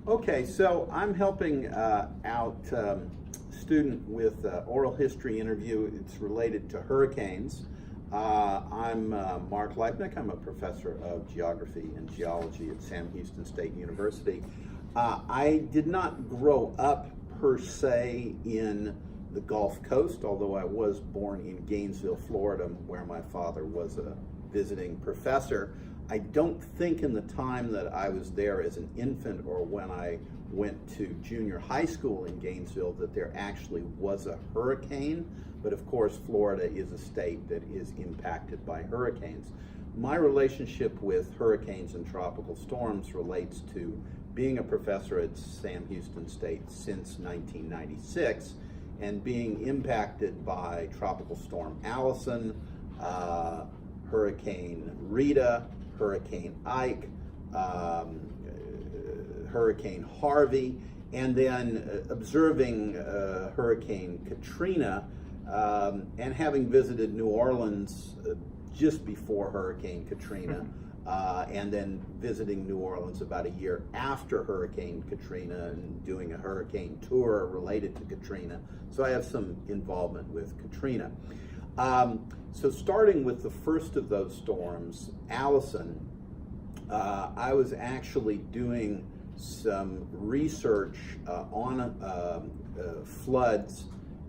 Okay, so I'm helping out student with oral history interview. It's related to hurricanes. I'm Mark Leipnik. I'm a professor of geography and geology at Sam Houston State University. I did not grow up per se in the Gulf Coast, although I was born in Gainesville, Florida, where my father was a visiting professor. I don't think in the time that I was there as an infant or when I went to junior high school in Gainesville that there actually was a hurricane, but of course Florida is a state that is impacted by hurricanes. My relationship with hurricanes and tropical storms relates to being a professor at Sam Houston State since 1996 and being impacted by Tropical Storm Allison, Hurricane Rita, Hurricane Ike, Hurricane Harvey, and then observing Hurricane Katrina and having visited New Orleans just before Hurricane Katrina, and then visiting New Orleans about a year after Hurricane Katrina and doing a hurricane tour related to Katrina. So I have some involvement with Katrina. So starting with the first of those storms, Allison, I was actually doing some research on floods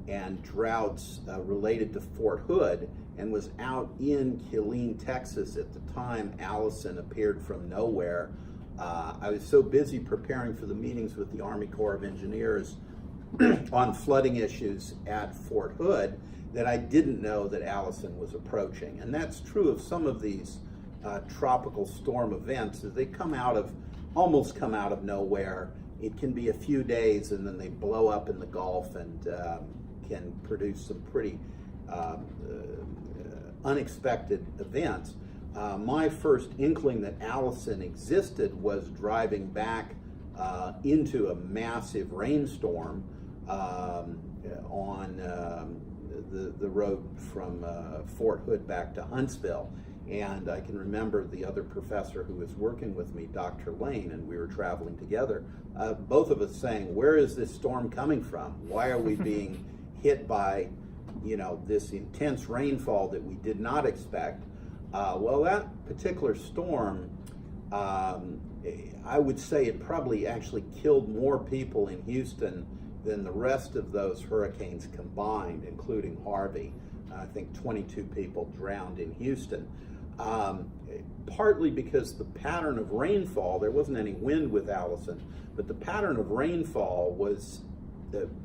and droughts related to Fort Hood, and was out in Killeen, Texas at the time Allison appeared from nowhere. I was so busy preparing for the meetings with the Army Corps of Engineers on flooding issues at Fort Hood that I didn't know that Allison was approaching. And that's true of some of these tropical storm events, as they almost come out of nowhere. It can be a few days and then they blow up in the Gulf and can produce some pretty unexpected events. My first inkling that Allison existed was driving back into a massive rainstorm on the road from Fort Hood back to Huntsville. And I can remember the other professor who was working with me, Dr. Lane, and we were traveling together, both of us saying, where is this storm coming from? Why are we being hit by, this intense rainfall that we did not expect? Well, that particular storm, I would say it probably actually killed more people in Houston than the rest of those hurricanes combined, including Harvey. I think 22 people drowned in Houston. Partly because the pattern of rainfall, there wasn't any wind with Allison, but the pattern of rainfall was,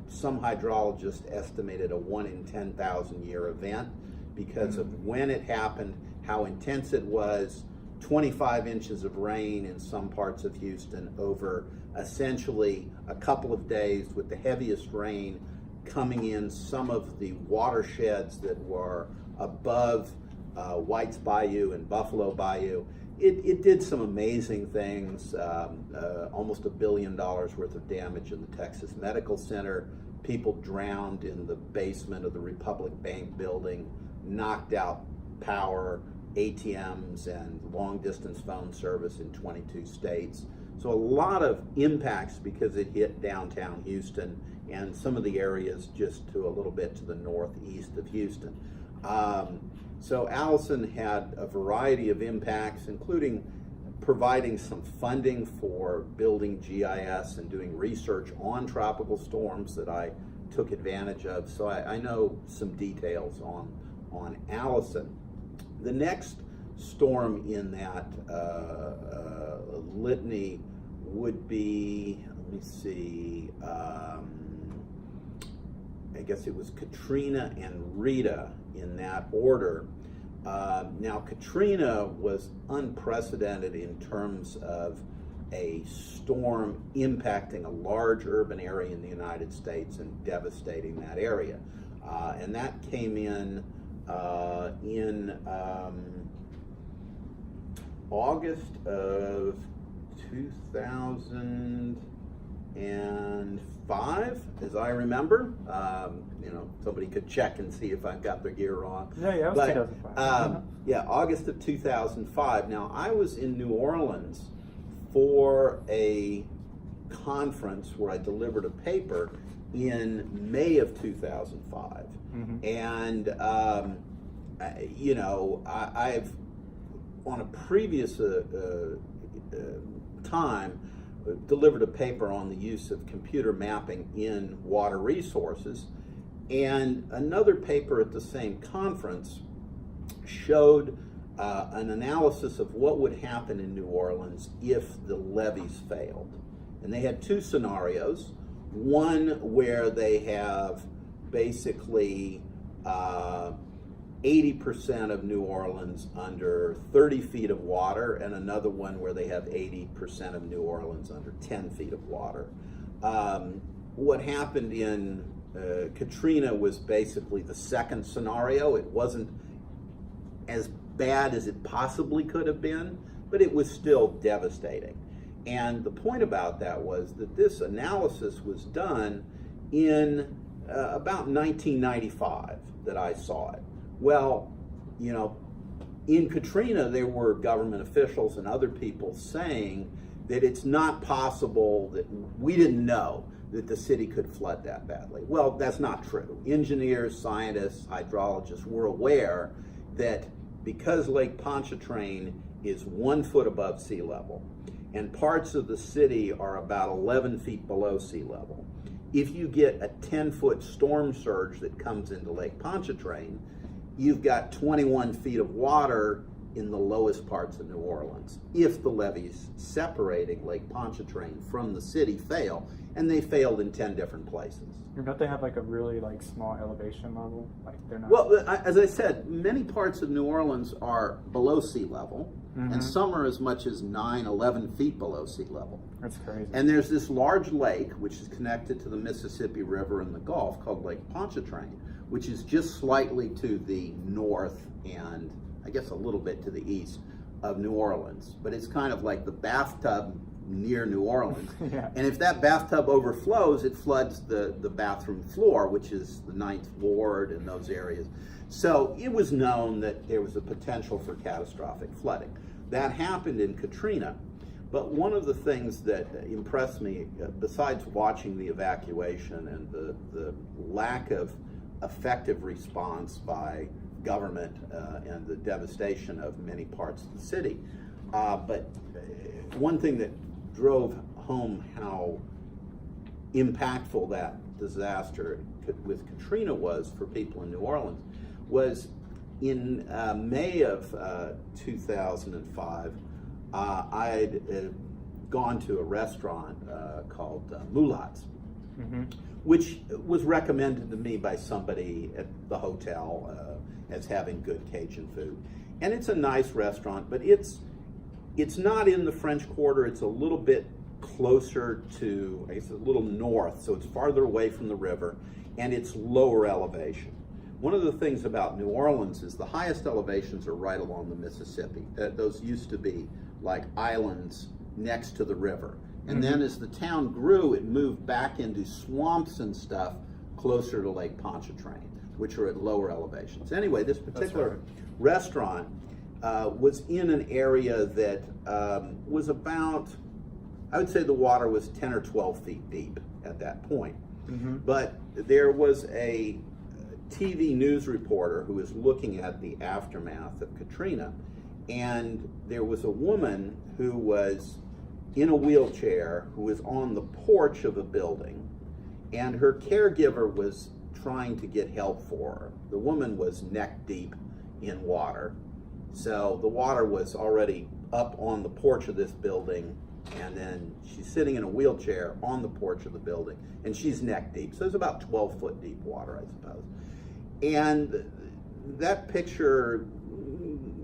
some hydrologists estimated a 1 in 10,000 year event because of when it happened, how intense it was, 25 inches of rain in some parts of Houston over essentially a couple of days, with the heaviest rain coming in some of the watersheds that were above White's Bayou and Buffalo Bayou. It did some amazing things, almost $1 billion worth of damage in the Texas Medical Center. People drowned in the basement of the Republic Bank building, knocked out power, ATMs, and long-distance phone service in 22 states. So a lot of impacts because it hit downtown Houston and some of the areas just to a little bit to the northeast of Houston. So Allison had a variety of impacts, including providing some funding for building GIS and doing research on tropical storms that I took advantage of. So I know some details on Allison. The next storm in that litany would be, let me see, I guess it was Katrina and Rita in that order. Now, Katrina was unprecedented in terms of a storm impacting a large urban area in the United States and devastating that area. And that came in August of 2005, as I remember. Somebody could check and see if I've got their year wrong. Yeah, it was 2005. Yeah, August of 2005. Now, I was in New Orleans for a conference where I delivered a paper in May of 2005. And, I've, on a previous time, delivered a paper on the use of computer mapping in water resources. And another paper at the same conference showed an analysis of what would happen in New Orleans if the levees failed. And they had two scenarios. One where they have basically 80% of New Orleans under 30 feet of water, and another one where they have 80% of New Orleans under 10 feet of water. What happened in Katrina was basically the second scenario. It wasn't as bad as it possibly could have been, but it was still devastating. And the point about that was that this analysis was done in about 1995 that I saw it. Well, in Katrina, there were government officials and other people saying that it's not possible, that we didn't know that the city could flood that badly. Well, that's not true. Engineers, scientists, hydrologists were aware that because Lake Pontchartrain is 1 foot above sea level and parts of the city are about 11 feet below sea level, if you get a 10-foot storm surge that comes into Lake Pontchartrain, you've got 21 feet of water in the lowest parts of New Orleans if the levees separating Lake Pontchartrain from the city fail, and they failed in 10 different places. Don't they have like a really small elevation level? Like they're not. Well, as I said, many parts of New Orleans are below sea level, and some are as much as 9, 11 feet below sea level. That's crazy. And there's this large lake which is connected to the Mississippi River and the Gulf called Lake Pontchartrain, which is just slightly to the north and I guess a little bit to the east of New Orleans. But it's kind of like the bathtub near New Orleans. Yeah. And if that bathtub overflows, it floods the bathroom floor, which is the 9th Ward and those areas. So it was known that there was a potential for catastrophic flooding. That happened in Katrina. But one of the things that impressed me, besides watching the evacuation and the lack of effective response by government and the devastation of many parts of the city, but one thing that drove home how impactful that disaster with Katrina was for people in New Orleans was in May of 2005, I'd gone to a restaurant called Mulat's, which was recommended to me by somebody at the hotel as having good Cajun food. And it's a nice restaurant, but it's not in the French Quarter. It's a little bit closer to, I guess, a little north, so it's farther away from the river, and it's lower elevation. One of the things about New Orleans is the highest elevations are right along the Mississippi. Those used to be like islands next to the river. And then as the town grew, it moved back into swamps and stuff closer to Lake Pontchartrain, which are at lower elevations. Anyway, this particular restaurant was in an area that was about, I would say the water was 10 or 12 feet deep at that point. But there was a TV news reporter who was looking at the aftermath of Katrina, and there was a woman who was in a wheelchair who was on the porch of a building, and her caregiver was trying to get help for her. The woman was neck deep in water, so the water was already up on the porch of this building, and then she's sitting in a wheelchair on the porch of the building, and she's neck deep, so it's about 12 foot deep water, I suppose. And that picture,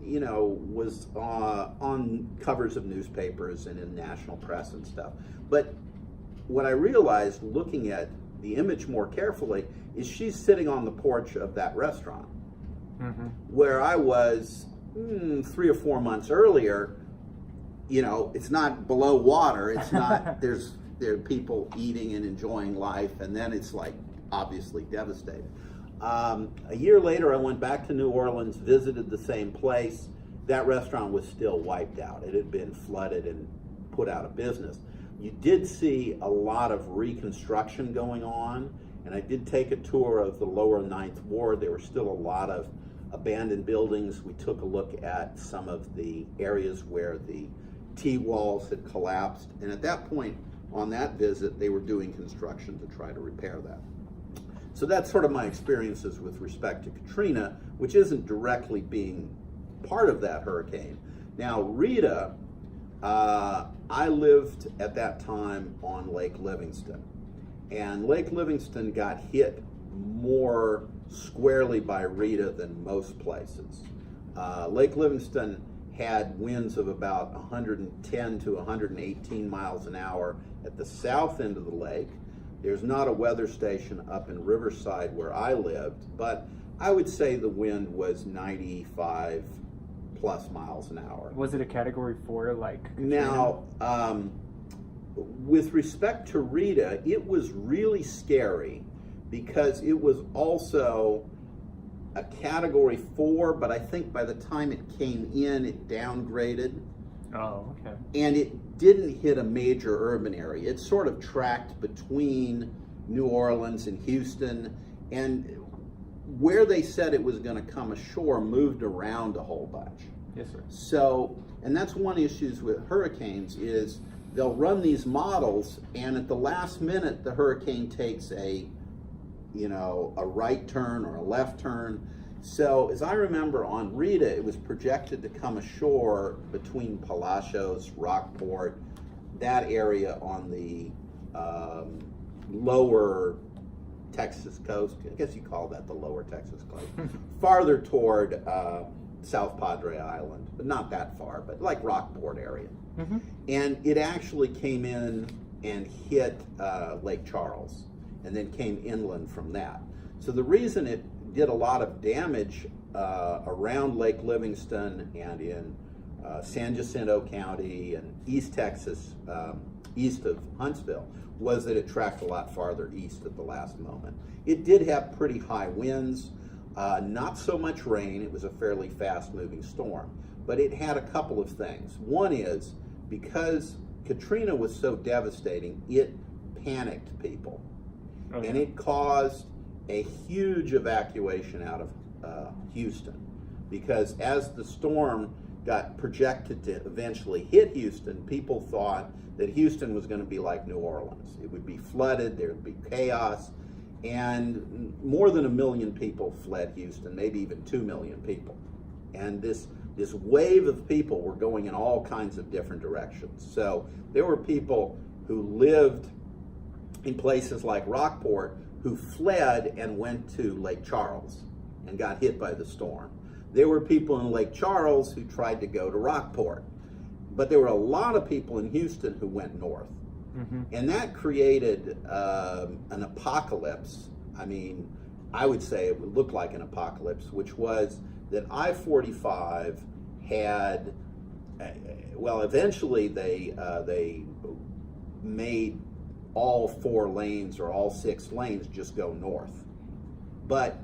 you know, was on covers of newspapers and in national press and stuff. But what I realized looking at the image more carefully is she's sitting on the porch of that restaurant, where I was 3 or 4 months earlier. You know, it's not below water. It's not, there are people eating and enjoying life, and then it's like obviously devastated. A year later, I went back to New Orleans, visited the same place. That restaurant was still wiped out. It had been flooded and put out of business. you did see a lot of reconstruction going on, and I did take a tour of the lower Ninth Ward. There were still a lot of abandoned buildings. We took a look at some of the areas where the T-walls had collapsed, and at that point on that visit, they were doing construction to try to repair that. So that's sort of my experiences with respect to Katrina, which isn't directly being part of that hurricane. Now, Rita, I lived at that time on Lake Livingston, and Lake Livingston got hit more squarely by Rita than most places. Lake Livingston had winds of about 110 to 118 miles an hour at the south end of the lake. There's not a weather station up in Riverside where I lived, but I would say the wind was 95 plus miles an hour. Was it a Category 4 like Katrina? Now, with respect to Rita, it was really scary because it was also a Category 4, but I think by the time it came in, it downgraded. Oh, okay. And it didn't hit a major urban area. It sort of tracked between New Orleans and Houston, and where they said it was going to come ashore moved around a whole bunch. Yes, sir. So, and that's one issue with hurricanes is they'll run these models, and at the last minute, the hurricane takes a right turn or a left turn. So, as I remember on Rita, it was projected to come ashore between Palacios, Rockport, that area on the lower Texas coast. I guess you call that the lower Texas coast. Farther toward South Padre Island, but not that far, but like Rockport area. Mm-hmm. And it actually came in and hit Lake Charles, and then came inland from that. So the reason it did a lot of damage around Lake Livingston and in San Jacinto County and East Texas, east of Huntsville, was that it tracked a lot farther east at the last moment. It did have pretty high winds, not so much rain. It was a fairly fast-moving storm, but it had a couple of things. One is, because Katrina was so devastating, it panicked people. Oh, yeah. And it caused a huge evacuation out of Houston, because as the storm got projected to eventually hit Houston, people thought that Houston was going to be like New Orleans. It would be flooded, there would be chaos, and more than 1 million people fled Houston, maybe even 2 million people. And this wave of people were going in all kinds of different directions. So there were people who lived in places like Rockport who fled and went to Lake Charles and got hit by the storm. There were people in Lake Charles who tried to go to Rockport, but there were a lot of people in Houston who went north. Mm-hmm. And that created an apocalypse. I mean, I would say it would look like an apocalypse, which was that I-45 had, well, eventually they made all 4 lanes or all 6 lanes just go north. But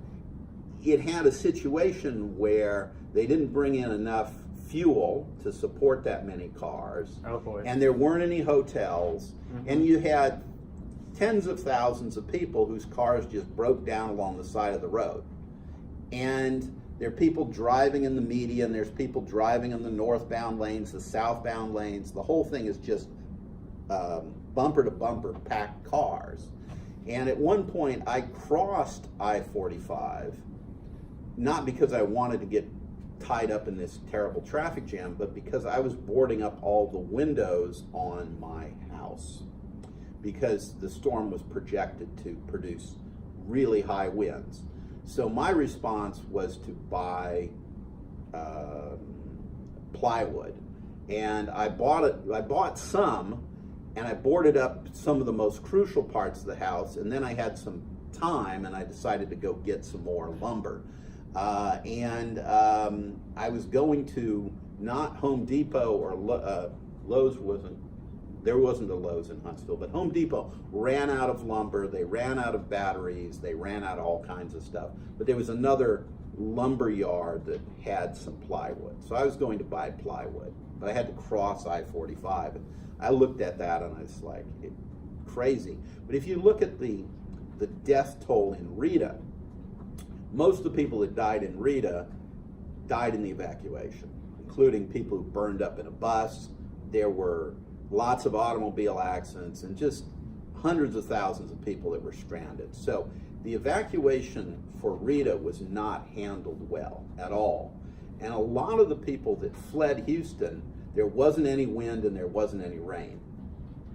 it had a situation where they didn't bring in enough fuel to support that many cars. Oh boy. And there weren't any hotels. Mm-hmm. And you had tens of thousands of people whose cars just broke down along the side of the road. And there are people driving in the median, there's people driving in the northbound lanes, the southbound lanes. The whole thing is just bumper to bumper packed cars. And at one point I crossed I-45, not because I wanted to get tied up in this terrible traffic jam, but because I was boarding up all the windows on my house, because the storm was projected to produce really high winds. So my response was to buy plywood, and I bought some, and I boarded up some of the most crucial parts of the house, and then I had some time and I decided to go get some more lumber. I was going to, not Home Depot or Lowe's there wasn't a Lowe's in Huntsville, but Home Depot ran out of lumber, they ran out of batteries, they ran out of all kinds of stuff. But there was another lumber yard that had some plywood. So I was going to buy plywood, but I had to cross I-45. I looked at that and I was like, crazy. But if you look at the death toll in Rita, most of the people that died in Rita died in the evacuation, including people who burned up in a bus. There were lots of automobile accidents and just hundreds of thousands of people that were stranded. So the evacuation for Rita was not handled well at all. And a lot of the people that fled Houston, there wasn't any wind and there wasn't any rain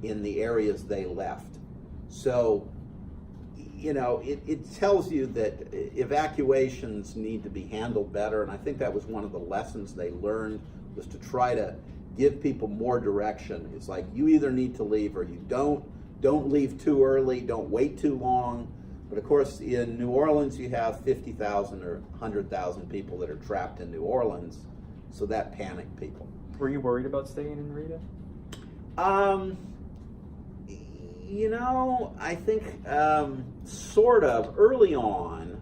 in the areas they left. So, you know, it tells you that evacuations need to be handled better, and I think that was one of the lessons they learned, was to try to give people more direction. It's like, you either need to leave or you don't. Don't leave too early, don't wait too long. But of course, in New Orleans, you have 50,000 or 100,000 people that are trapped in New Orleans, so that panicked people. Were you worried about staying in Rita? You know, I think sort of. Early on,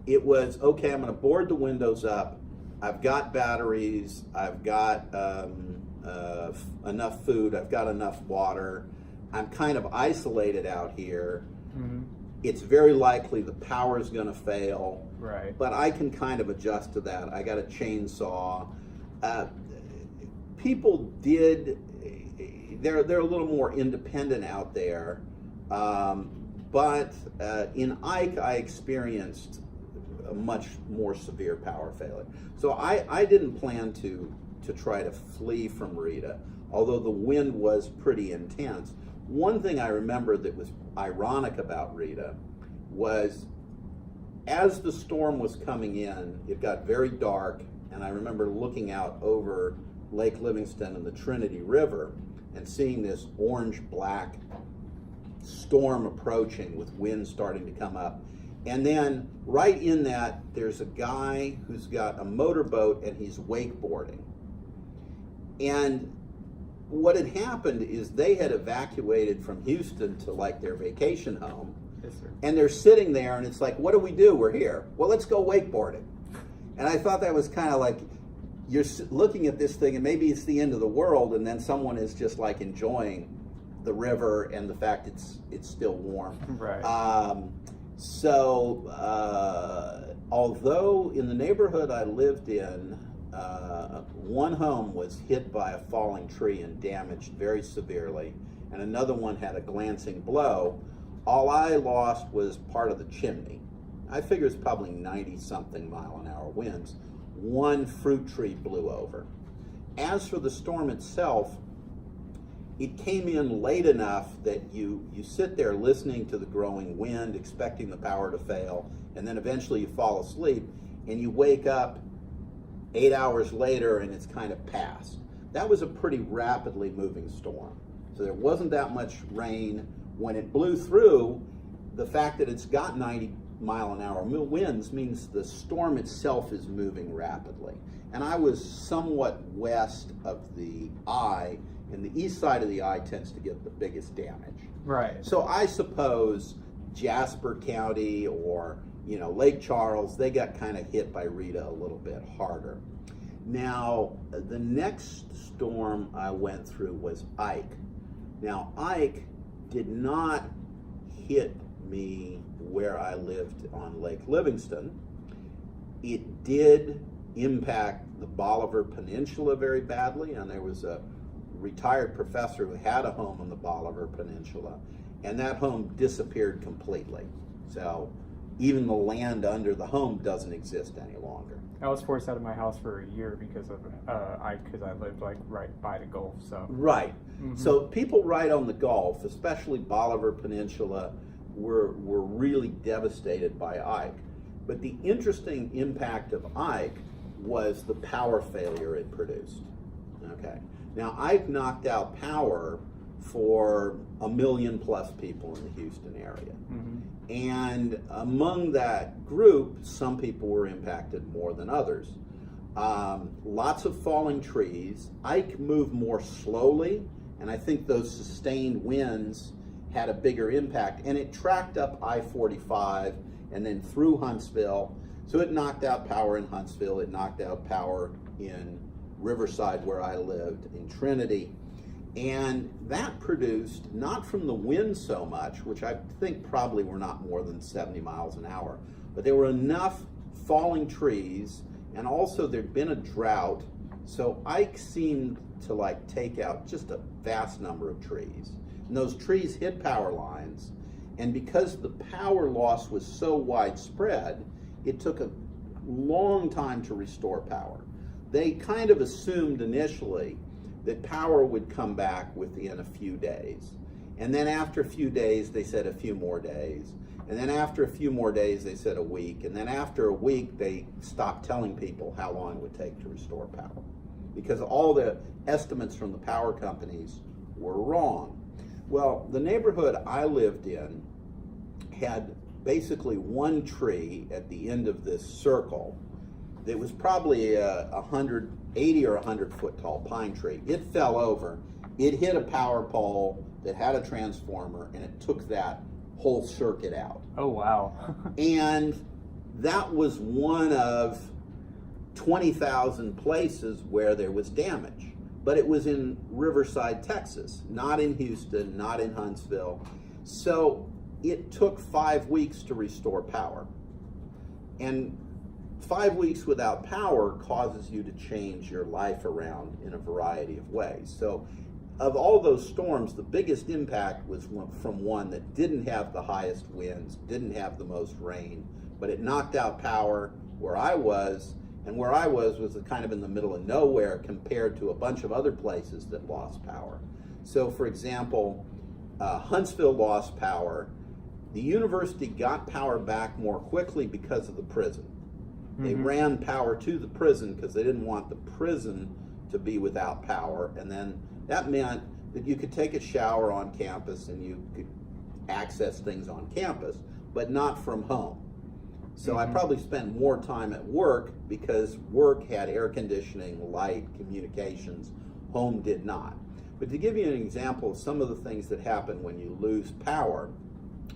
it was, okay, I'm going to board the windows up. I've got batteries. I've got enough food. I've got enough water. I'm kind of isolated out here. Mm-hmm. It's very likely the power is going to fail. Right. But I can kind of adjust to that. I got a chainsaw. People did, they're a little more independent out there. But in Ike, I experienced a much more severe power failure. So I didn't plan to try to flee from Rita, although the wind was pretty intense. One thing I remember that was ironic about Rita was, as the storm was coming in, it got very dark, and I remember looking out over Lake Livingston and the Trinity River and seeing this orange-black storm approaching with wind starting to come up. And then right in that, there's a guy who's got a motorboat and he's wakeboarding. And what had happened is they had evacuated from Houston to like their vacation home. Yes, sir. And they're sitting there and it's like, what do? We're here. Well, let's go wakeboarding. And I thought that was kind of like, you're looking at this thing and maybe it's the end of the world, and then someone is just like enjoying the river and the fact it's still warm. Right. Although in the neighborhood I lived in, one home was hit by a falling tree and damaged very severely, and another one had a glancing blow. All I lost was part of the chimney. I figure it's probably 90-something mile-an-hour winds. One fruit tree blew over. As for the storm itself, it came in late enough that you sit there listening to the growing wind, expecting the power to fail, and then eventually you fall asleep, and you wake up 8 hours later and it's kind of past. That was a pretty rapidly moving storm. So there wasn't that much rain. When it blew through, the fact that it's got 90-mile-an-hour winds means the storm itself is moving rapidly. And I was somewhat west of the eye, and the east side of the eye tends to get the biggest damage. Right. So I suppose Jasper County or Lake Charles, they got kind of hit by Rita a little bit harder. Now, the next storm I went through was Ike. Now, Ike did not hit me where I lived on Lake Livingston. It did impact the Bolivar Peninsula very badly, and there was a retired professor who had a home on the Bolivar Peninsula, and that home disappeared completely. So even the land under the home doesn't exist any longer. I was forced out of my house for a year because of I lived like right by the Gulf. So right. Mm-hmm. So people right on the Gulf, especially Bolivar Peninsula, were really devastated by Ike. But the interesting impact of Ike was the power failure it produced. Okay. Now, Ike knocked out power for 1 million plus people in the Houston area. Mm-hmm. And among that group, some people were impacted more than others. Lots of falling trees. Ike moved more slowly, and I think those sustained winds had a bigger impact. And it tracked up I-45 and then through Huntsville. So it knocked out power in Huntsville. It knocked out power in Riverside, where I lived, in Trinity. And that produced, not from the wind so much, which I think probably were not more than 70 miles an hour, but there were enough falling trees, and also there'd been a drought, so Ike seemed to like take out just a vast number of trees. And those trees hit power lines, and because the power loss was so widespread, it took a long time to restore power. They kind of assumed initially that power would come back within a few days. And then after a few days, they said a few more days. And then after a few more days, they said a week. And then after a week, they stopped telling people how long it would take to restore power, because all the estimates from the power companies were wrong. Well, the neighborhood I lived in had basically one tree at the end of this circle that was probably a 180 or 100 foot tall pine tree. It fell over. It hit a power pole that had a transformer, and it took that whole circuit out. Oh, wow. And that was one of 20,000 places where there was damage. But it was in Riverside, Texas, not in Houston, not in Huntsville. So it took 5 weeks to restore power. And 5 weeks without power causes you to change your life around in a variety of ways. So of all those storms, the biggest impact was from one that didn't have the highest winds, didn't have the most rain, but it knocked out power where I was, and where I was kind of in the middle of nowhere compared to a bunch of other places that lost power. So for example, Huntsville lost power. The university got power back more quickly because of the prison. They ran power to the prison because they didn't want the prison to be without power, and then that meant that you could take a shower on campus and you could access things on campus, but not from home. So I probably spent more time at work because work had air conditioning, light, communications. Home did not. But to give you an example of some of the things that happen when you lose power,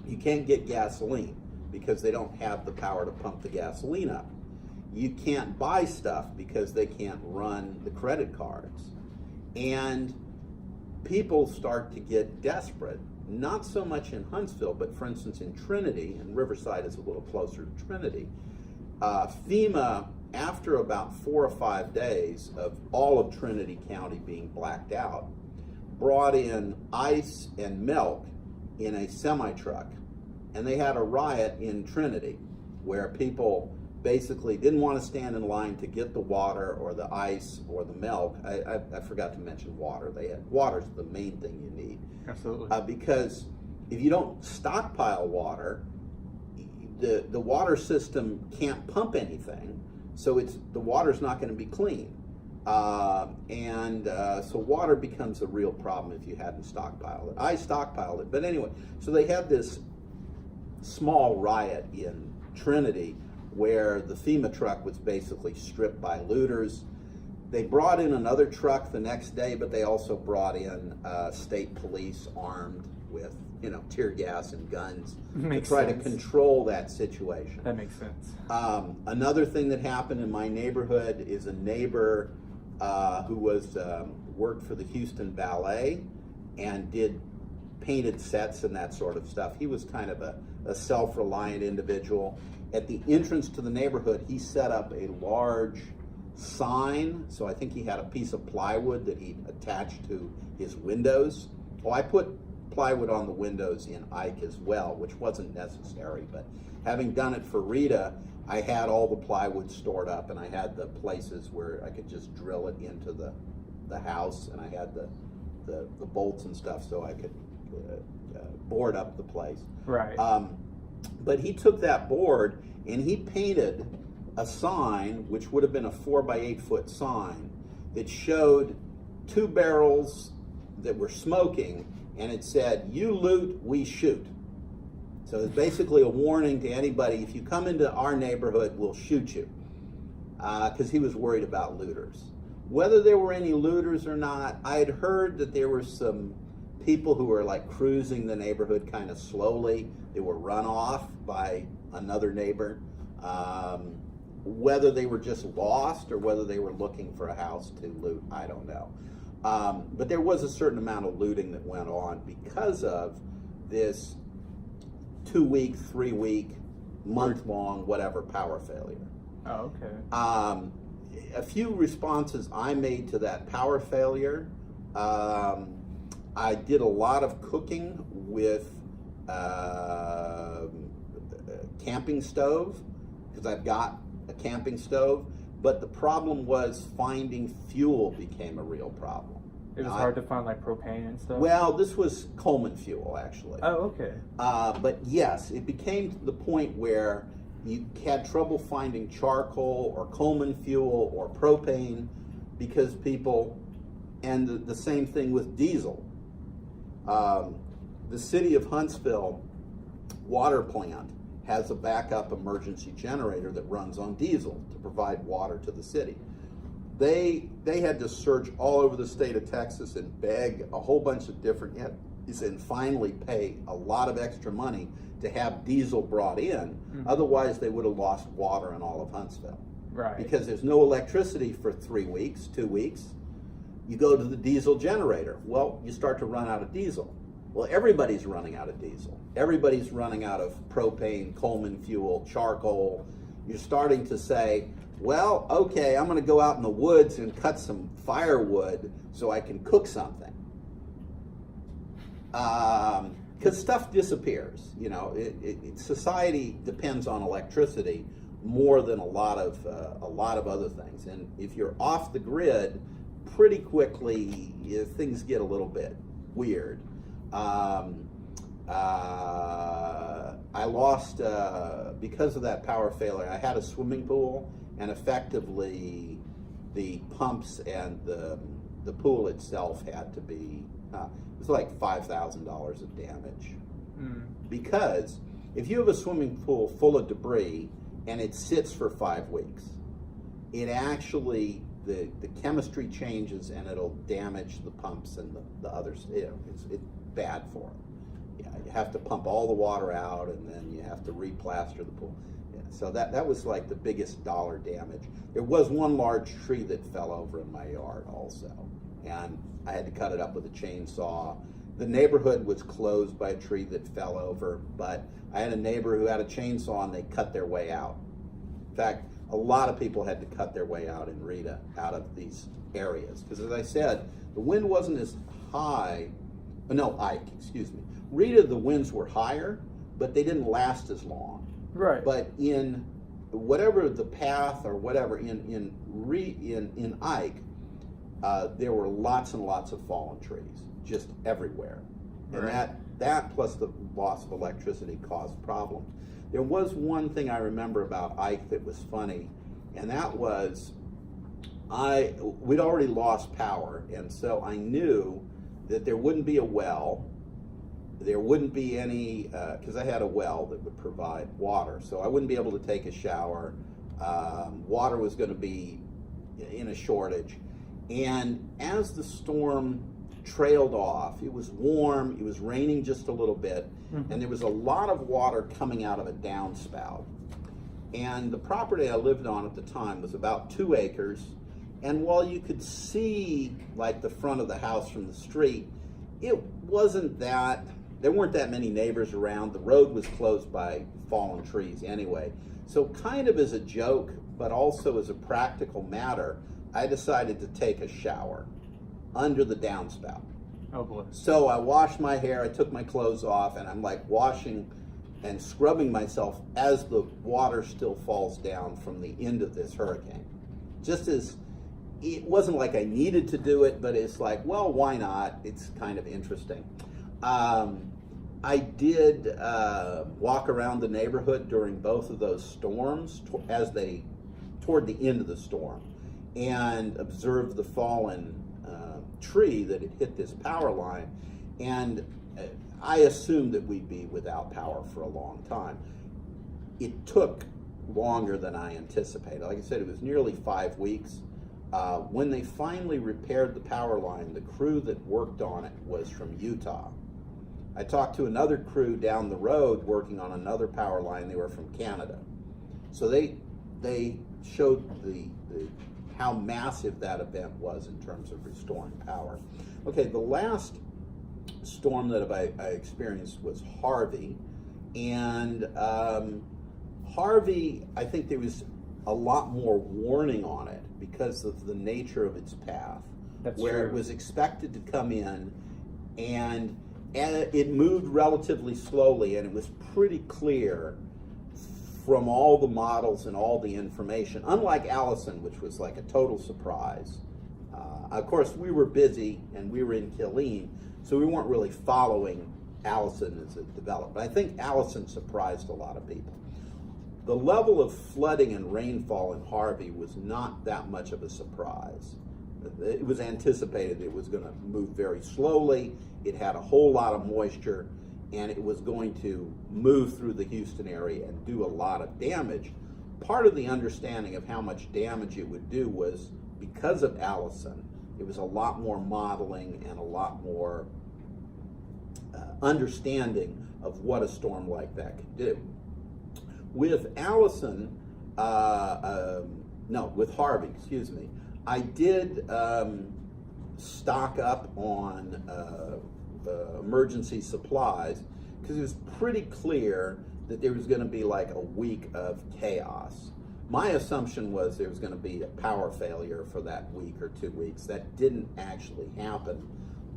you can't get gasoline because they don't have the power to pump the gasoline up. You can't buy stuff because they can't run the credit cards. And people start to get desperate, not so much in Huntsville, but for instance in Trinity, and Riverside is a little closer to Trinity. FEMA, after about 4 or 5 days of all of Trinity County being blacked out, brought in ice and milk in a semi-truck. And they had a riot in Trinity where people basically didn't want to stand in line to get the water or the ice or the milk. I forgot to mention water. Water's the main thing you need. Absolutely. Because if you don't stockpile water, the water system can't pump anything, so the water's not going to be clean. So water becomes a real problem if you hadn't stockpiled it. I stockpiled it, but anyway, so they had this small riot in Trinity where the FEMA truck was basically stripped by looters. They brought in another truck the next day, but they also brought in state police armed with, tear gas and guns to try to control that situation. That makes sense. Another thing that happened in my neighborhood is a neighbor who worked for the Houston Ballet and did painted sets and that sort of stuff. He was kind of a self-reliant individual. At the entrance to the neighborhood, he set up a large sign. So I think he had a piece of plywood that he attached to his windows. Well, I put plywood on the windows in Ike as well, which wasn't necessary, but having done it for Rita, I had all the plywood stored up, and I had the places where I could just drill it into the house, and I had the bolts and stuff so I could board up the place. Right. But he took that board and he painted a sign, which would have been a 4 by 8 foot sign, that showed 2 barrels that were smoking, and it said, "You loot, we shoot." So it's basically a warning to anybody: if you come into our neighborhood, we'll shoot you. Because he was worried about looters. Whether there were any looters or not, I had heard that there were some people who were like cruising the neighborhood kind of slowly. They were run off by another neighbor. Whether they were just lost or whether they were looking for a house to loot, I don't know. But there was a certain amount of looting that went on because of this 2-week, 3-week, month-long, whatever power failure. Oh, okay. A few responses I made to that power failure. I did a lot of cooking with camping stove, because I've got a camping stove, but the problem was finding fuel became a real problem. It was hard to find like propane and stuff? Well, this was Coleman fuel, actually. Oh, okay. But yes, it became to the point where you had trouble finding charcoal or Coleman fuel or propane because people, and the same thing with diesel. The city of Huntsville water plant has a backup emergency generator that runs on diesel to provide water to the city. They had to search all over the state of Texas and beg a whole bunch of different entities and finally pay a lot of extra money to have diesel brought in. Mm-hmm. Otherwise, they would have lost water in all of Huntsville. Right. Because there's no electricity for 3 weeks, 2 weeks. You go to the diesel generator. Well, you start to run out of diesel. Well, everybody's running out of diesel. Everybody's running out of propane, Coleman fuel, charcoal. You're starting to say, well, okay, I'm going to go out in the woods and cut some firewood so I can cook something. Because stuff disappears. You know, society depends on electricity more than a lot of other things. And if you're off the grid, pretty quickly things get a little bit weird. I lost, because of that power failure, I had a swimming pool, and effectively the pumps and the pool itself had to be, it was like $5,000 of damage. Mm. Because if you have a swimming pool full of debris and it sits for 5 weeks, it actually, the chemistry changes and it'll damage the pumps and the others. It's bad for them. Yeah, you have to pump all the water out, and then you have to replaster the pool. Yeah, so that was like the biggest dollar damage. There was one large tree that fell over in my yard also, and I had to cut it up with a chainsaw. The neighborhood was closed by a tree that fell over, but I had a neighbor who had a chainsaw and they cut their way out. In fact, a lot of people had to cut their way out in Rita, out of these areas. Because as I said, the wind wasn't as high, Ike, excuse me. Rita, the winds were higher, but they didn't last as long. Right. But in whatever the path or whatever, in Ike, there were lots and lots of fallen trees, just everywhere. And right. that plus the loss of electricity caused problems. There was one thing I remember about Ike that was funny, and that was we'd already lost power, and so I knew that there wouldn't be a well, there wouldn't be any, because I had a well that would provide water, so I wouldn't be able to take a shower. Water was going to be in a shortage, and as the storm trailed off, it was warm, it was raining just a little bit, and there was a lot of water coming out of a downspout. And the property I lived on at the time was about 2 acres, and while you could see like the front of the house from the street, it wasn't that, there weren't that many neighbors around. The road was closed by fallen trees anyway. So kind of as a joke, but also as a practical matter, I decided to take a shower under the downspout. Oh boy. So I washed my hair, I took my clothes off, and I'm like washing and scrubbing myself as the water still falls down from the end of this hurricane. Just as, it wasn't like I needed to do it, but it's like, well, why not? It's kind of interesting. I did walk around the neighborhood during both of those storms toward the end of the storm, and observed the fallen tree that had hit this power line, and I assumed that we'd be without power for a long time. It took longer than I anticipated. Like I said, it was nearly 5 weeks. When they finally repaired the power line, the crew that worked on it was from Utah. I talked to another crew down the road working on another power line. They were from Canada. So they showed the how massive that event was in terms of restoring power. Okay, the last storm that I experienced was Harvey, and Harvey, I think there was a lot more warning on it because of the nature of its path. That's where true. it was expected to come in, and it moved relatively slowly, and it was pretty clear from all the models and all the information, unlike Allison, which was like a total surprise. Of course, we were busy, and we were in Killeen, so we weren't really following Allison as it developed. But I think Allison surprised a lot of people. The level of flooding and rainfall in Harvey was not that much of a surprise. It was anticipated it was going to move very slowly. It had a whole lot of moisture, and it was going to move through the Houston area and do a lot of damage. Part of the understanding of how much damage it would do was because of Allison. It was a lot more modeling and a lot more understanding of what a storm like that could do. With Allison, with Harvey, excuse me, I did stock up on emergency supplies because it was pretty clear that there was going to be like a week of chaos. My assumption was there was going to be a power failure for that week or 2 weeks. That didn't actually happen,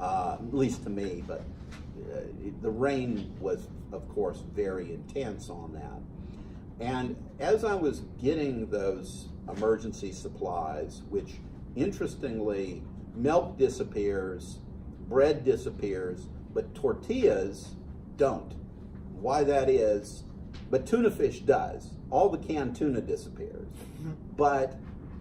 at least to me, but the rain was, of course, very intense on that. And as I was getting those emergency supplies, which interestingly, milk disappears, bread disappears, but tortillas don't. Why that is, but tuna fish does. All the canned tuna disappears. But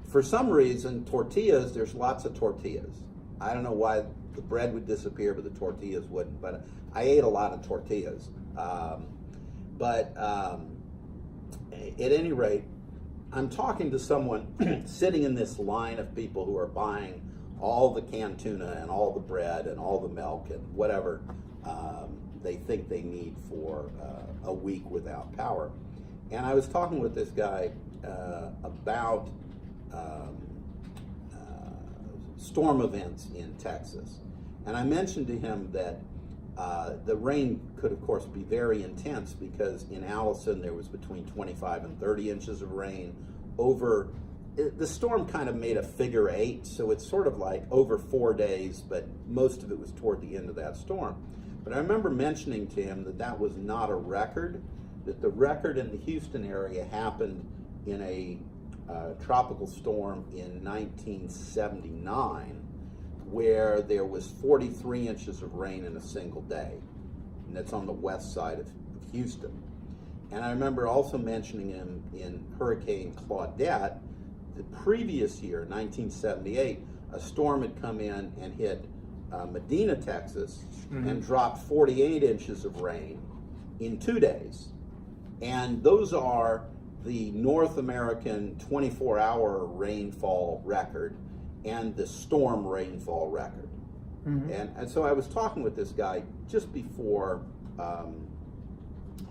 for some reason, tortillas, there's lots of tortillas. I don't know why the bread would disappear, but the tortillas wouldn't. But I ate a lot of tortillas. At any rate, I'm talking to someone sitting in this line of people who are buying all the canned tuna and all the bread and all the milk and whatever they think they need for a week without power. And I was talking with this guy about storm events in Texas. And I mentioned to him that the rain could, of course, be very intense because in Allison there was between 25 and 30 inches of rain over. The storm kind of made a figure 8, so it's sort of like over 4 days, but most of it was toward the end of that storm. But I remember mentioning to him that that was not a record, that the record in the Houston area happened in a tropical storm in 1979, where there was 43 inches of rain in a single day, and that's on the west side of Houston. And I remember also mentioning him in Hurricane Claudette, the previous year, 1978, a storm had come in and hit Medina, Texas, and dropped 48 inches of rain in 2 days. And those are the North American 24-hour rainfall record and the storm rainfall record. And so I was talking with this guy just before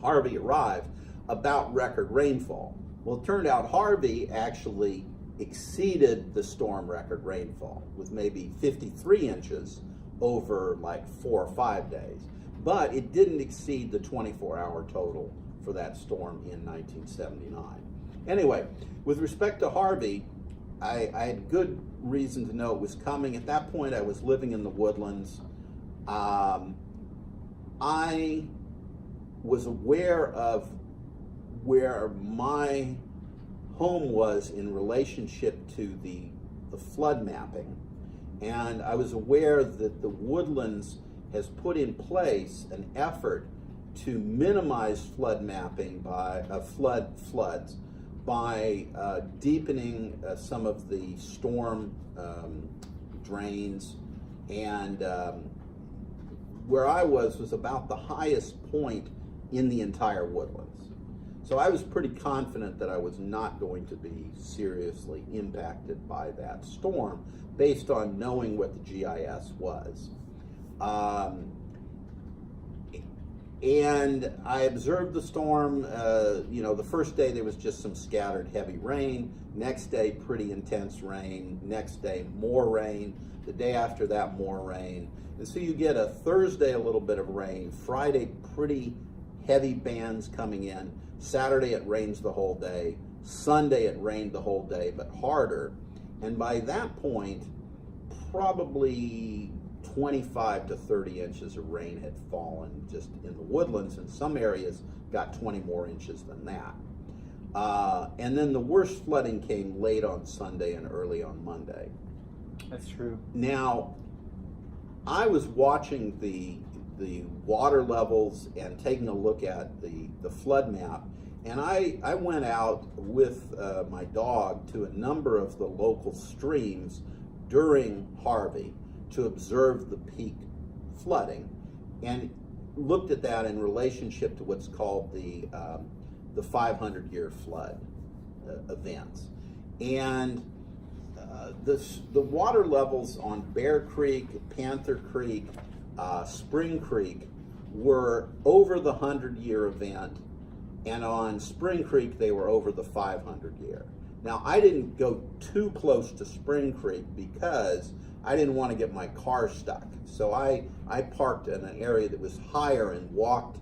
Harvey arrived about record rainfall. Well, it turned out Harvey actually exceeded the storm record rainfall with maybe 53 inches over like 4 or 5 days. But it didn't exceed the 24-hour total for that storm in 1979. Anyway, with respect to Harvey, I had good reason to know it was coming. At that point, I was living in the Woodlands. I was aware of where my home was in relationship to the flood mapping. And I was aware that the Woodlands has put in place an effort to minimize flood mapping by floods by deepening some of the storm drains, and where I was about the highest point in the entire Woodlands. So I was pretty confident that I was not going to be seriously impacted by that storm based on knowing what the GIS was. And I observed the storm. The first day there was just some scattered heavy rain. Next day, pretty intense rain. Next day, more rain. The day after that, more rain. And so you get a Thursday, a little bit of rain. Friday, pretty heavy bands coming in. Saturday, it rains the whole day. Sunday, it rained the whole day, but harder. And by that point, probably 25 to 30 inches of rain had fallen just in the woodlands, and some areas got 20 more inches than that. And then the worst flooding came late on Sunday and early on Monday. That's true. Now, I was watching the water levels and taking a look at the flood map, and I went out with my dog to a number of the local streams during Harvey to observe the peak flooding, and looked at that in relationship to what's called the 500-year flood events. And the water levels on Bear Creek, Panther Creek, Spring Creek were over the 100-year event, and on Spring Creek they were over the 500-year. Now, I didn't go too close to Spring Creek because I didn't want to get my car stuck. So I parked in an area that was higher and walked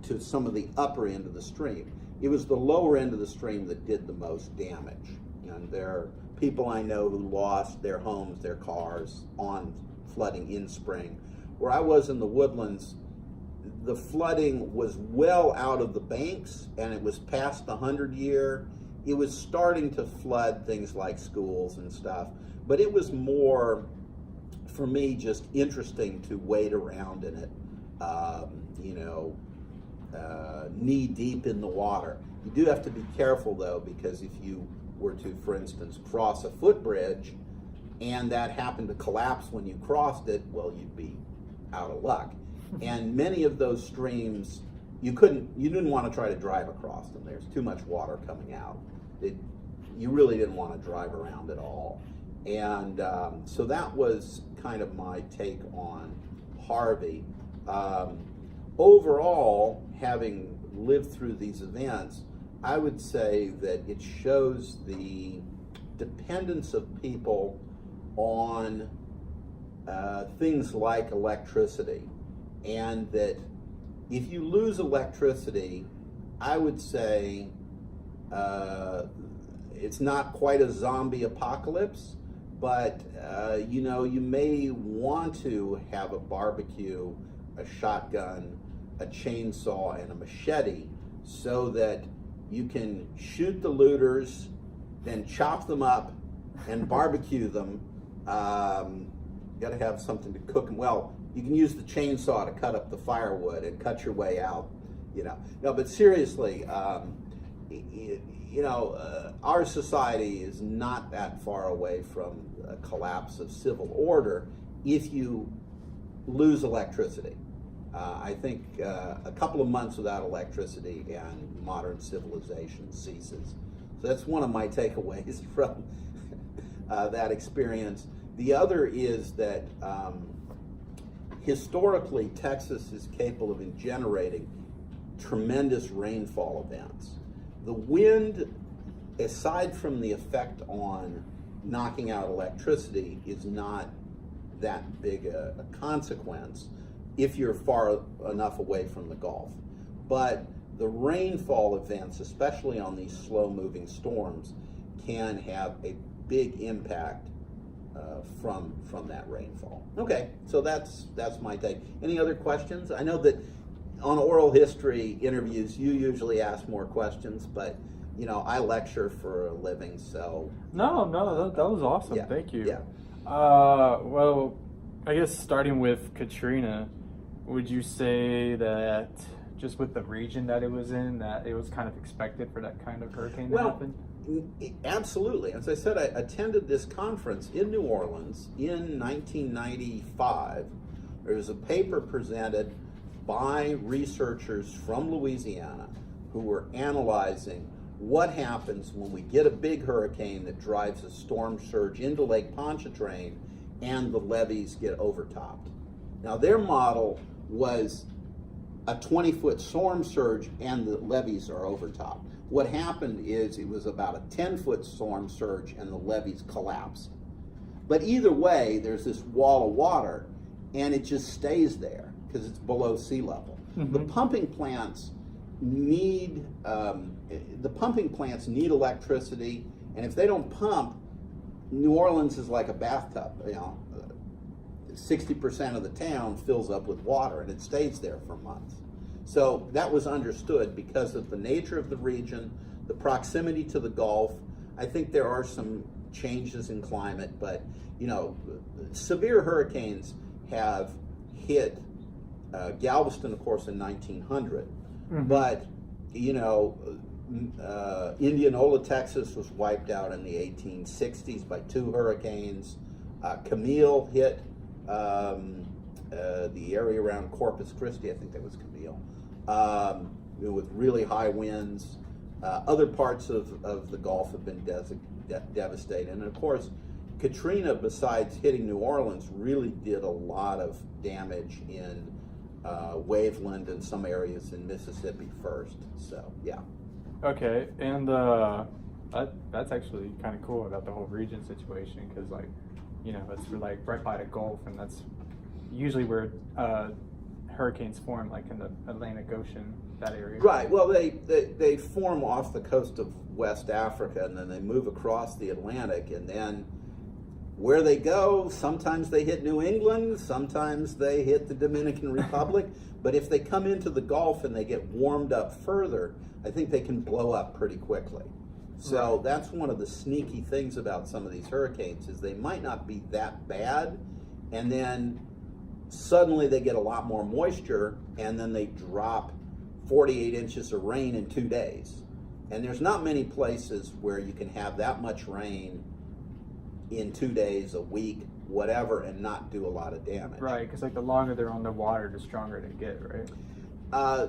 to some of the upper end of the stream. It was the lower end of the stream that did the most damage. And there are people I know who lost their homes, their cars on flooding in spring. Where I was in the woodlands, the flooding was well out of the banks and it was past the 100-year. It was starting to flood things like schools and stuff, but it was more, for me, just interesting to wade around in it, knee deep in the water. You do have to be careful though, because if you were to, for instance, cross a footbridge and that happened to collapse when you crossed it, well, you'd be out of luck. And many of those streams, you didn't want to try to drive across them. There's too much water coming out. You really didn't want to drive around at all. And so that was kind of my take on Harvey. Overall, having lived through these events, I would say that it shows the dependence of people on things like electricity, and that if you lose electricity, I would say it's not quite a zombie apocalypse, but you may want to have a barbecue, a shotgun, a chainsaw, and a machete so that you can shoot the looters, then chop them up and barbecue them. Got to have something to cook them. Well, you can use the chainsaw to cut up the firewood and cut your way out. No, but seriously, our society is not that far away from a collapse of civil order if you lose electricity. I think a couple of months without electricity and modern civilization ceases. So that's one of my takeaways from that experience. The other is that historically, Texas is capable of generating tremendous rainfall events. The wind, aside from the effect on knocking out electricity, is not that big a consequence if you're far enough away from the Gulf. But the rainfall events, especially on these slow-moving storms, can have a big impact from that rainfall. Okay, so that's my take. Any other questions? I know that on oral history interviews, you usually ask more questions, but I lecture for a living, so. No, that was awesome. Yeah, Thank you. Yeah. Well, I guess starting with Katrina, would you say that just with the region that it was in, that it was kind of expected for that kind of hurricane to happen? Absolutely. As I said, I attended this conference in New Orleans in 1995. There was a paper presented by researchers from Louisiana who were analyzing what happens when we get a big hurricane that drives a storm surge into Lake Pontchartrain and the levees get overtopped. Now, their model was a 20-foot storm surge and the levees are overtopped. What happened is it was about a 10-foot storm surge and the levees collapsed. But either way, there's this wall of water and it just stays there because it's below sea level. The pumping plants need electricity, and if they don't pump, New Orleans is like a bathtub. 60% of the town fills up with water and it stays there for months. So that was understood because of the nature of the region, the proximity to the Gulf. I think there are some changes in climate, but severe hurricanes have hit Galveston, of course, in 1900. But Indianola, Texas was wiped out in the 1860s by 2 hurricanes. Camille hit the area around Corpus Christi, I think that was Camille, with really high winds. Other parts of the Gulf have been devastated. And of course, Katrina, besides hitting New Orleans, really did a lot of damage in Waveland and some areas in Mississippi first. So, yeah. Okay, and that's actually kind of cool about the whole region situation because, it's right by the Gulf, and that's usually where hurricanes form, like in the Atlantic Ocean, that area. Right. Well, they form off the coast of West Africa, and then they move across the Atlantic, and then where they go, sometimes they hit New England, sometimes they hit the Dominican Republic, but if they come into the Gulf and they get warmed up further, I think they can blow up pretty quickly. So that's one of the sneaky things about some of these hurricanes is they might not be that bad, and then suddenly they get a lot more moisture, and then they drop 48 inches of rain in 2 days. And there's not many places where you can have that much rain in 2 days, a week, whatever, and not do a lot of damage. Right, because the longer they're on the water, the stronger they get, right?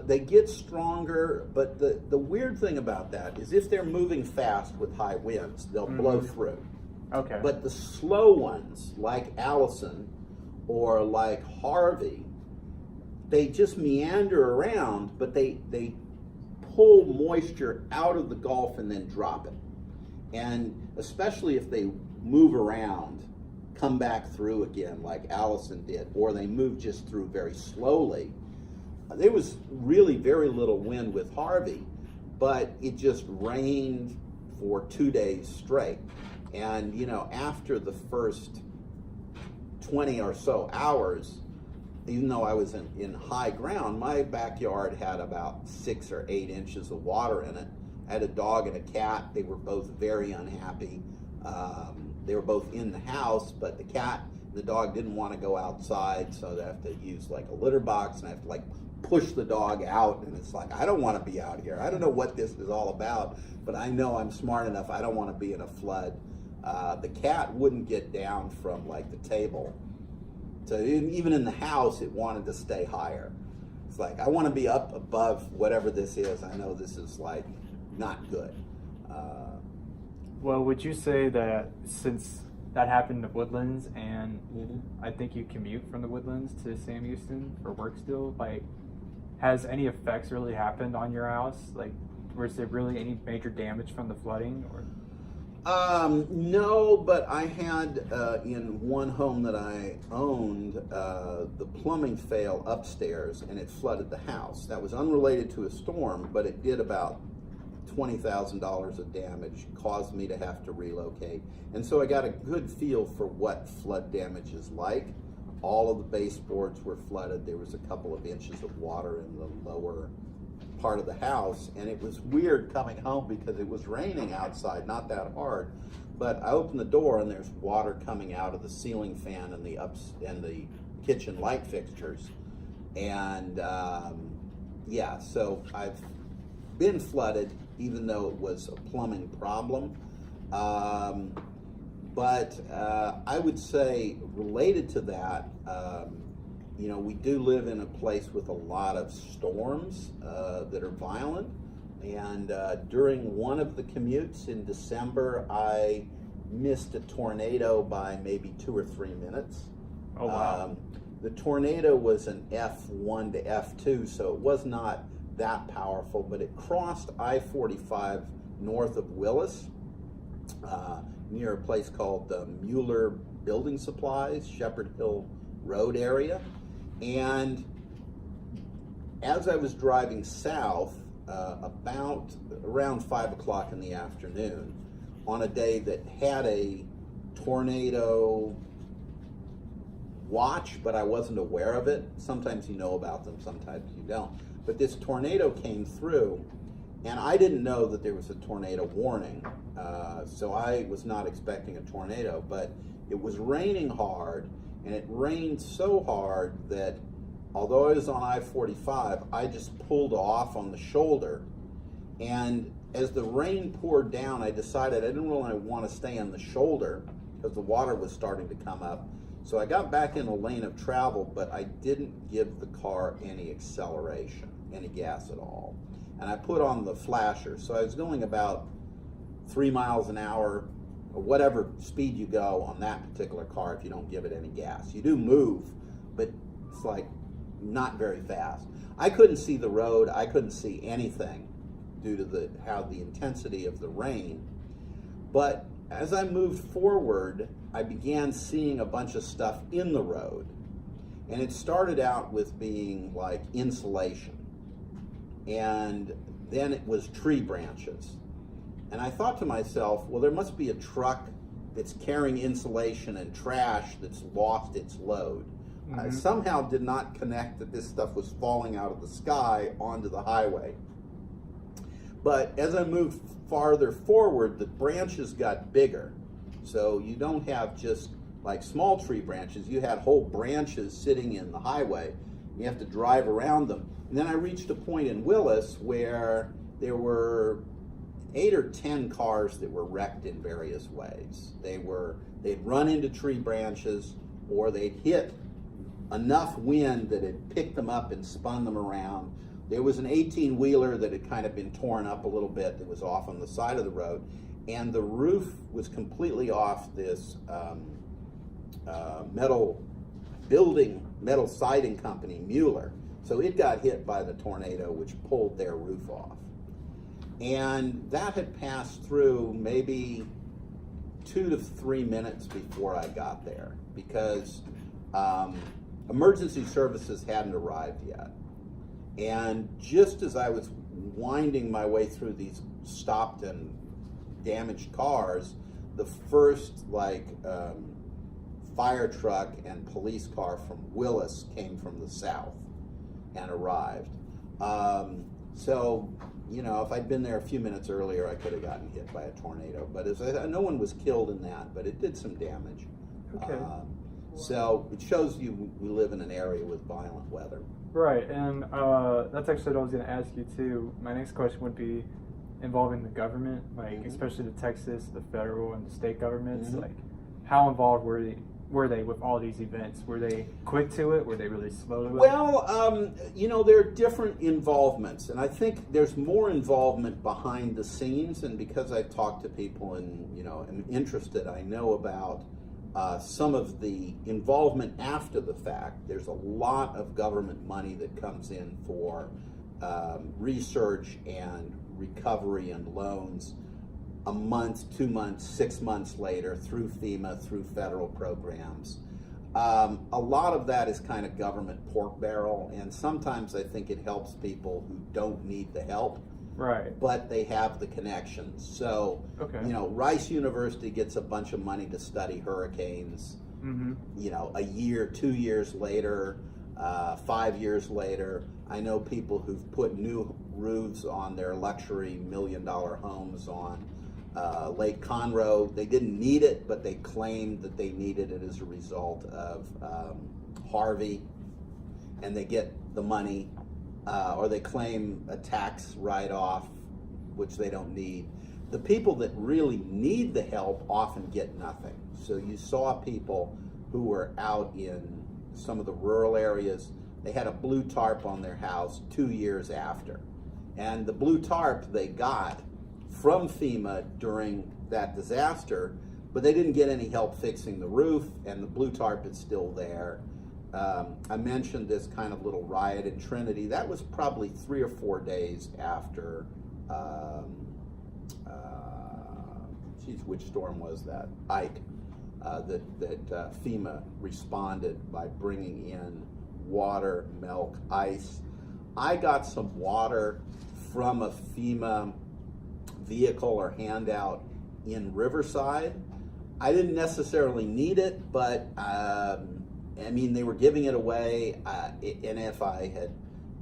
They get stronger, but the weird thing about that is if they're moving fast with high winds, they'll blow through. Okay. But the slow ones, like Allison or like Harvey, they just meander around, but they pull moisture out of the Gulf and then drop it. And especially if they move around, come back through again like Allison did, or they move just through very slowly. There was really very little wind with Harvey, but it just rained for 2 days straight. And, after the first 20 or so hours, even though I was in high ground, my backyard had about 6 or 8 inches of water in it. I had a dog and a cat. They were both very unhappy. They were both in the house, but the cat and the dog didn't want to go outside, so they have to use a litter box, and I have to push the dog out, and it's I don't want to be out here. I don't know what this is all about, but I know I'm smart enough. I don't want to be in a flood. The cat wouldn't get down from the table. So even in the house, it wanted to stay higher. It's I want to be up above whatever this is. I know this is not good. Well, would you say that since that happened in the Woodlands, and I think you commute from the Woodlands to Sam Houston for work still, has any effects really happened on your house? Was there really any major damage from the flooding? Or? No, but I had in one home that I owned, the plumbing failed upstairs and it flooded the house. That was unrelated to a storm, but it did about $20,000 of damage, caused me to have to relocate. And so I got a good feel for what flood damage is like. All of the baseboards were flooded. There was a couple of inches of water in the lower part of the house, and it was weird coming home because it was raining outside, not that hard, but I opened the door and there's water coming out of the ceiling fan and the kitchen light fixtures, and so I've been flooded even though it was a plumbing problem, but I would say related to that, we do live in a place with a lot of storms that are violent. And during one of the commutes in December, I missed a tornado by maybe 2 or 3 minutes. Oh, wow. the tornado was an F1 to F2, so it was not that powerful, but it crossed I-45 north of Willis, near a place called Mueller Building Supplies, Shepherd Hill Road area. And as I was driving south, about around 5 o'clock in the afternoon, on a day that had a tornado watch, but I wasn't aware of it. Sometimes you know about them, sometimes you don't. But this tornado came through, and I didn't know that there was a tornado warning, so I was not expecting a tornado, but it was raining hard, and it rained so hard that although I was on I-45, I just pulled off on the shoulder, and as the rain poured down, I decided I didn't really want to stay on the shoulder because the water was starting to come up. So I got back in the lane of travel, but I didn't give the car any acceleration, any gas at all. And I put on the flasher. So I was going about 3 miles an hour, or whatever speed you go on that particular car if you don't give it any gas. You do move, but it's like not very fast. I couldn't see the road. I couldn't see anything due to the intensity of the rain. But as I moved forward, I began seeing a bunch of stuff in the road. And it started out with being like insulation. And then it was tree branches. And I thought to myself, well, there must be a truck that's carrying insulation and trash that's lost its load. I somehow did not connect that this stuff was falling out of the sky onto the highway. But as I moved farther forward, the branches got bigger. So you don't have just like small tree branches, you had whole branches sitting in the highway. You have to drive around them. And then I reached a point in Willis where there were 8 or 10 cars that were wrecked in various ways. They'd run into tree branches, or they'd hit enough wind that it picked them up and spun them around. There was an 18-wheeler that had kind of been torn up a little bit that was off on the side of the road, and the roof was completely off this metal siding company, Mueller. So it got hit by the tornado, which pulled their roof off. And that had passed through maybe 2 to 3 minutes before I got there, because emergency services hadn't arrived yet. And just as I was winding my way through these stopped and damaged cars, the first fire truck and police car from Willis came from the south and arrived. So, you know, if I'd been there a few minutes earlier, I could have gotten hit by a tornado. But no one was killed in that, but it did some damage. Okay. So it shows you we live in an area with violent weather. Right, and that's actually what I was going to ask you too. My next question would be involving the government, like especially the Texas, the federal, and the state governments. Like, how involved were they with all these events? Were they quick to it? Were they really slow to it? Well, you know, there are different involvements, and I think there's more involvement behind the scenes. And because I talk to people and, you know, am interested, I know about some of the involvement after the fact. There's a lot of government money that comes in for research and recovery and loans a month, 2 months, 6 months later through FEMA, through federal programs. A lot of that is kind of government pork barrel, and sometimes I think it helps people who don't need the help. Right. But they have the connections. So, you know, Rice University gets a bunch of money to study hurricanes. You know, a year, 2 years later, 5 years later, I know people who've put new roofs on their luxury $1 million homes on Lake Conroe. They didn't need it, but they claimed that they needed it as a result of Harvey, and they get the money. Or they claim a tax write-off, which they don't need. The people that really need the help often get nothing. So you saw people who were out in some of the rural areas. They had a blue tarp on their house 2 years after. And the blue tarp they got from FEMA during that disaster, but they didn't get any help fixing the roof, and the blue tarp is still there. I mentioned this kind of little riot in Trinity. That was probably 3 or 4 days after, which storm was that? Ike. That FEMA responded by bringing in water, milk, ice. I got some water from a FEMA vehicle or handout in Riverside. I didn't necessarily need it, but I mean, they were giving it away, and if I had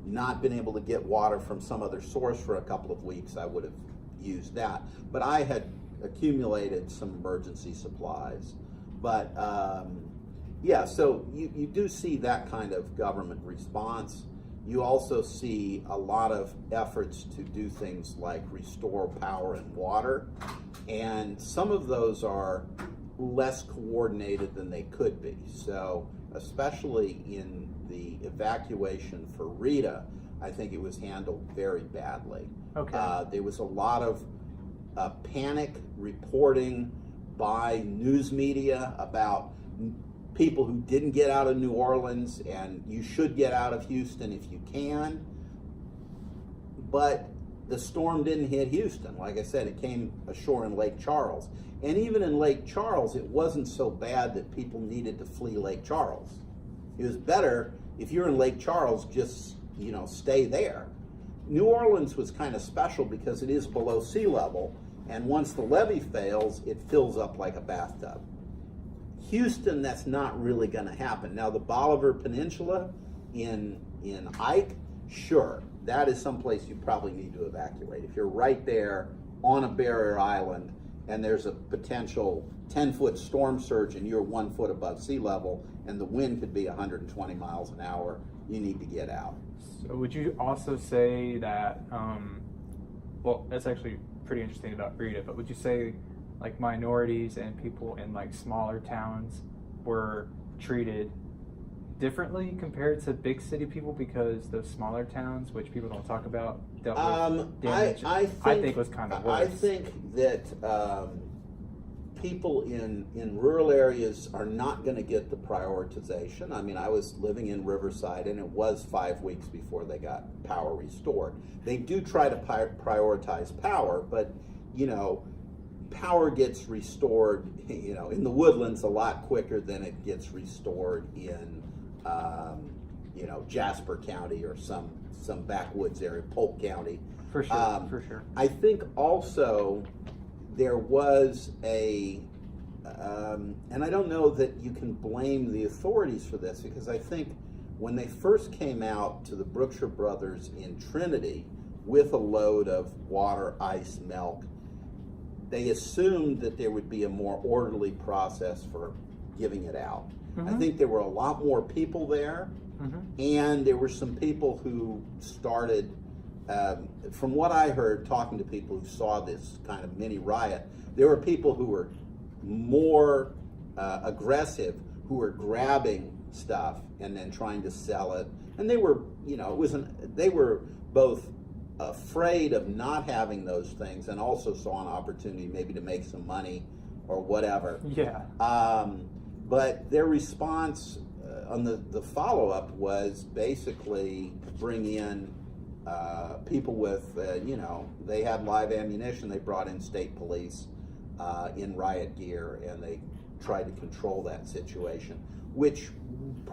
not been able to get water from some other source for a couple of weeks, I would have used that. But I had accumulated some emergency supplies. But yeah, so you do see that kind of government response. You also see a lot of efforts to do things like restore power and water, and some of those are less coordinated than they could be. So especially in the evacuation for Rita, I think it was handled very badly. Okay. There was a lot of panic reporting by news media about people who didn't get out of New Orleans, and you should get out of Houston if you can. But the storm didn't hit Houston. Like I said, it came ashore in Lake Charles. And even in Lake Charles, it wasn't so bad that people needed to flee Lake Charles. It was better if you're in Lake Charles, just, stay there. New Orleans was kind of special because it is below sea level, and once the levee fails, it fills up like a bathtub. Houston, that's not really going to happen. Now, the Bolivar Peninsula in Ike, sure, that is someplace you probably need to evacuate. If you're right there on a barrier island and there's a potential 10-foot storm surge and you're 1 foot above sea level and the wind could be 120 miles an hour, you need to get out. So would you also say that, well, that's actually pretty interesting about Rita, but would you say like minorities and people in like smaller towns were treated differently compared to big city people because those smaller towns, which people don't talk about, dealt with damage? I think was kind of worse. I think that people in rural areas are not going to get the prioritization. I mean, I was living in Riverside, and it was 5 weeks before they got power restored. They do try to prioritize power, but power gets restored, in the Woodlands a lot quicker than it gets restored in, Jasper County or some backwoods area, Polk County. For sure, for sure. I think also there was and I don't know that you can blame the authorities for this, because I think when they first came out to the Brookshire brothers in Trinity with a load of water, ice, milk, they assumed that there would be a more orderly process for giving it out. Mm-hmm. I think there were a lot more people there, mm-hmm. and there were some people who started, from what I heard, talking to people who saw this kind of mini riot, there were people who were more aggressive, who were grabbing stuff and then trying to sell it. And they were, they were both afraid of not having those things and also saw an opportunity maybe to make some money or whatever. Yeah. But their response on the follow-up was basically bring in people with, they had live ammunition. They brought in state police in riot gear, and they tried to control that situation, which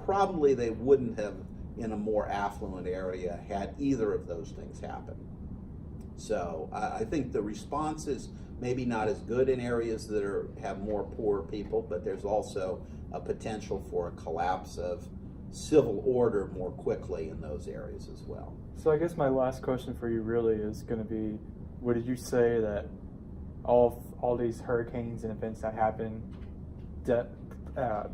probably they wouldn't have in a more affluent area had either of those things happen. So I think the response is maybe not as good in areas that have more poor people, but there's also a potential for a collapse of civil order more quickly in those areas as well. So I guess my last question for you really is going to be, would you say that all these hurricanes and events that happened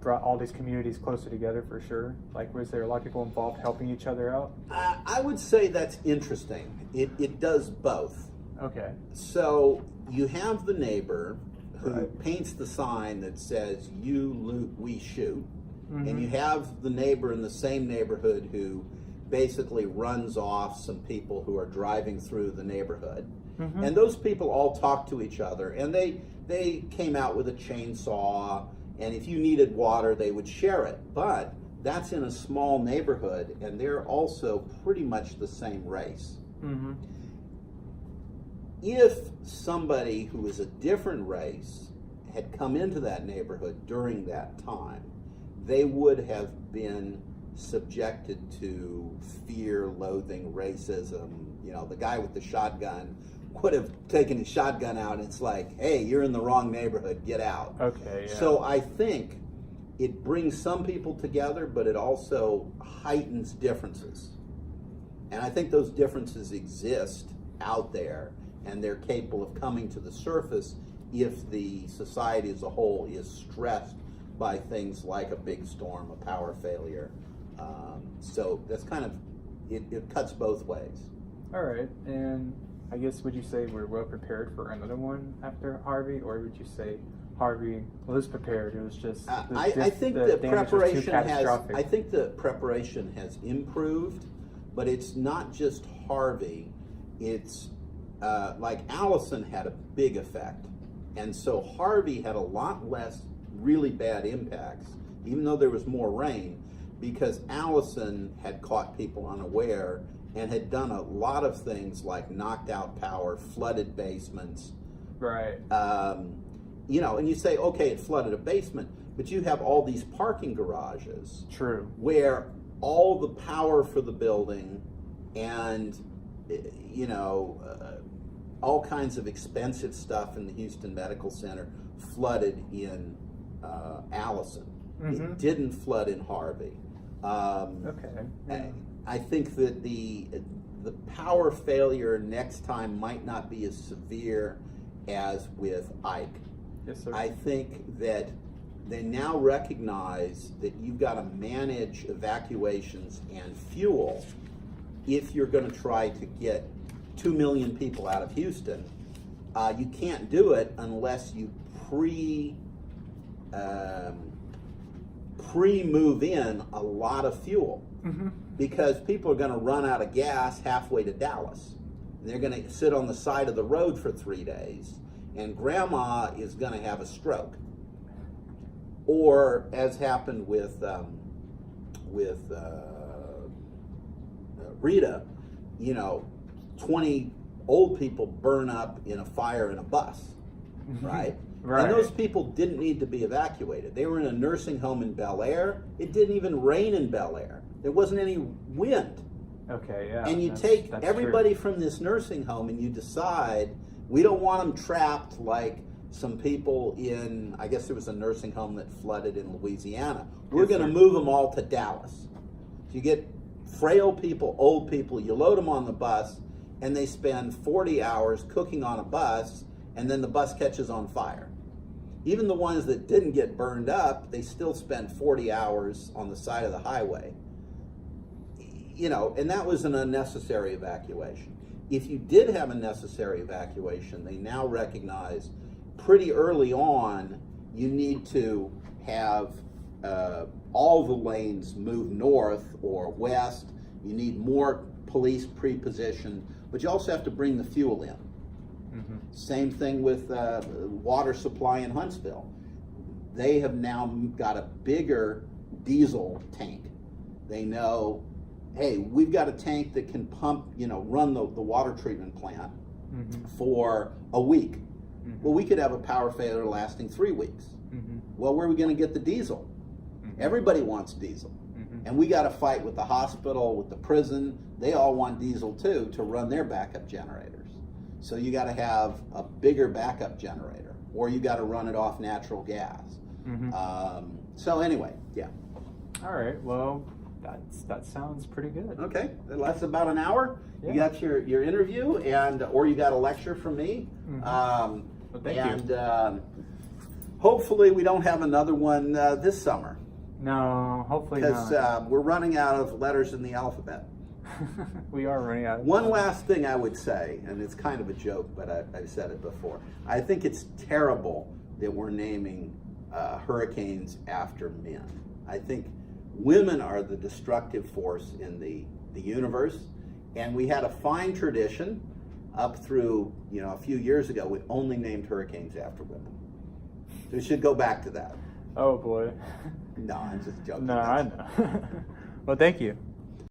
brought all these communities closer together for sure? Like, was there a lot of people involved helping each other out? I would say that's interesting. It does both. Okay. So you have the neighbor who paints the sign that says, "You loot, we shoot." Mm-hmm. And you have the neighbor in the same neighborhood who basically runs off some people who are driving through the neighborhood. Mm-hmm. And those people all talk to each other, and they came out with a chainsaw, and if you needed water, they would share it. But that's in a small neighborhood, and they're also pretty much the same race. Mm-hmm. If somebody who is a different race had come into that neighborhood during that time, they would have been subjected to fear, loathing, racism. The guy with the shotgun would have taken his shotgun out, and it's like, hey, you're in the wrong neighborhood, get out. Okay, yeah. So I think it brings some people together, but it also heightens differences. And I think those differences exist out there, and they're capable of coming to the surface if the society as a whole is stressed by things like a big storm, a power failure. So that's kind of, it cuts both ways. All right, and I guess would you say we're well prepared for another one after Harvey, or would you say Harvey was prepared? It was just I think the preparation has. I think the preparation has improved, but it's not just Harvey. It's like Allison had a big effect, and so Harvey had a lot less really bad impacts, even though there was more rain, because Allison had caught people unaware and had done a lot of things like knocked out power, flooded basements. Right. And you say, okay, it flooded a basement, but you have all these parking garages. True. Where all the power for the building and, all kinds of expensive stuff in the Houston Medical Center flooded in Allison. Mm-hmm. It didn't flood in Harvey. Okay. Yeah. I think that the power failure next time might not be as severe as with Ike. Yes, sir. I think that they now recognize that you've got to manage evacuations and fuel if you're going to try to get 2 million people out of Houston. You can't do it unless you pre-move in a lot of fuel. Mm-hmm. Because people are going to run out of gas halfway to Dallas. They're going to sit on the side of the road for 3 days, and grandma is going to have a stroke. Or, as happened with Rita, 20 old people burn up in a fire in a bus, right? Right. And those people didn't need to be evacuated. They were in a nursing home in Bel Air. It didn't even rain in Bel Air. There wasn't any wind. Okay, yeah. And you take everybody from this nursing home and you decide, we don't want them trapped like some people in, I guess there was a nursing home that flooded in Louisiana. We're going to move them all to Dallas. So you get frail people, old people, you load them on the bus, and they spend 40 hours cooking on a bus, and then the bus catches on fire. Even the ones that didn't get burned up, they still spent 40 hours on the side of the highway. And that was an unnecessary evacuation. If you did have a necessary evacuation, they now recognize pretty early on you need to have all the lanes move north or west. You need more police pre-positioned, but you also have to bring the fuel in. Mm-hmm. Same thing with water supply in Huntsville. They have now got a bigger diesel tank. They know, hey, we've got a tank that can pump, run the water treatment plant mm-hmm. for a week. Mm-hmm. Well, we could have a power failure lasting 3 weeks. Mm-hmm. Well, where are we going to get the diesel? Mm-hmm. Everybody wants diesel. Mm-hmm. And we got to fight with the hospital, with the prison. They all want diesel too to run their backup generators. So you got to have a bigger backup generator, or you got to run it off natural gas. Mm-hmm. So anyway, yeah. All right. Well, that sounds pretty good. Okay, that lasts about an hour. Yeah. You got your interview, or you got a lecture from me. Mm-hmm. Well, thank you. Hopefully we don't have another one this summer. No, hopefully not. Because we're running out of letters in the alphabet. We are running out of One last thing I would say, and it's kind of a joke, but I've said it before. I think it's terrible that we're naming hurricanes after men. I think women are the destructive force in the universe, and we had a fine tradition up through a few years ago. We only named hurricanes after women. So we should go back to that. Oh boy. No, I'm just joking. No, I know. Well, thank you.